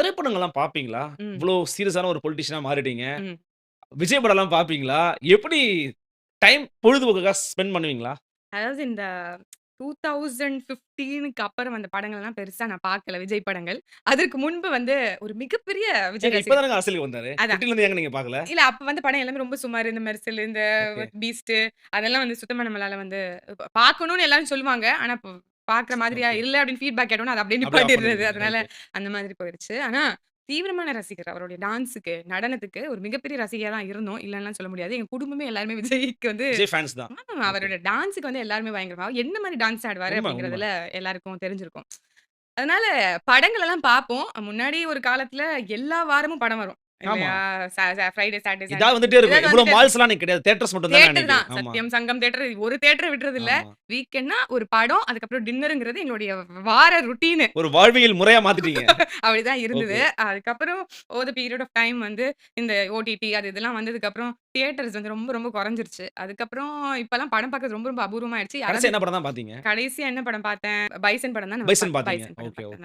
திரைப்படங்கள்லாம் பார்ப்பீங்களா? ம், இவ்ளோ சீரியஸான ஒரு பொலிட்டிஷியனா மாறிட்டீங்க. ம். விஜய் படம்லாம் பார்ப்பீங்களா? எப்படி டைம் பொழுதுபோக்குக்காக ஸ்பெண்ட் பண்ணுவீங்களா? அதாவது இந்த 2015க்கு அப்புறம் வந்த படங்கள்லாம் பெருசா நான் பார்க்கல, விஜய் படங்கள். அதற்கு முன்பு வந்து ஒரு மிகப்பெரிய விஜய் ஏங்க இப்ப ரசிகர். தானங்க அரசியலுக்கு வந்தாரு. அதான். 15லேருந்து ஏங்க நீங்க பார்க்கல? இல்ல அப்ப வந்த படம் எல்லாமே ரொம்ப சுமாரு. இந்த மெர்சல், இந்த ஓகே. பீஸ்ட் அதெல்லாம் வந்து சுத்தமா நம்மளால வந்து பார்க்கணும்னு எல்லாரும் சொல்லுவாங்க. ஆனா பார்க்குற மாதிரியா ஓகே. இல்ல அப்படின்னு ஃபீட்பேக் கேட்டோனே அத அப்படியே அப்படியே ஆஃப் நிப்பாட்டிறது. பண்ணிருவீங்க. அதனால ரைட். அந்த மாதிரி போயிருச்சு. ஆனா தீவிரமான ரசிகர். அவருடைய டான்ஸுக்கு, நடனத்துக்கு ஒரு மிகப்பெரிய ரசிகையா தான் இருந்தோம். இல்லன்னுலாம் சொல்ல முடியாது. எங்க குடும்பமே எல்லாருமே விஜய்க்கு வந்து விஜய் ஃபேன்ஸ் தான். ஆமா. ஓகே. அவரோட டான்ஸுக்கு வந்து எல்லாருமே பயங்கரமா என்ன மாரி டான்ஸ் ஆடுவாரு உண்ம, உண்ம. அப்படிங்கிறதுல எல்லாருக்கும் தெரிஞ்சிருக்கும். அதனால படங்கள் எல்லாம் பார்ப்போம். முன்னாடி ஒரு காலத்துல எல்லா வாரமும் படம் வரும். ஆமா. இல்லையா? ச ச ஃப்ரைடே, சாட்டர்டே, சண்டே இதாவது வந்துட்டே இருக்கும். ஏதாவது இவ்ளோ வந்துட்டே இருக்கும். மால்ஸ்லாம் அன்னைக்கு கிடையாது. தியேட்டர்ஸ் மட்டும் தானே தியேட்டர் அன்னைக்கு. தான். ஆமா, சத்யம், சங்கம் தியேட்டர் ஒரு தியேட்டர விட்றதில்ல. ஆமா. வீக்கெண்ட்னா ஒரு படம், அதுக்கப்புறம் டின்னர்ங்கிறது எங்களுடைய வார ருட்டீனு. ஒரு வாழ்வியல் முறையா மாத்திட்டீங்க. அப்படிதான் இருந்தது. ஓகே. அதுக்கப்புறம் over the period of time வந்து இந்த ஓடிடி அது இதெல்லாம் வந்ததுக்கப்புறம் தியேட்டர்ஸ் வந்து ரொம்ப ரொம்ப குறைஞ்சிருச்சு. அதுக்கப்புறம் இப்பலாம் படம் பார்க்கறது ரொம்ப ரொம்ப அபூர்வமா ஆயிடுச்சு. கடைசியா யாராவது என்ன படம் தான் பார்த்தீங்க? கடைசியா என்ன படம் பார்த்தேன்? பைசன் படம் தான் நம்ம பைசன் பார்த்தீங்க. பைசன் படம் ஓகே, ஓகே. பார்த்தேன்.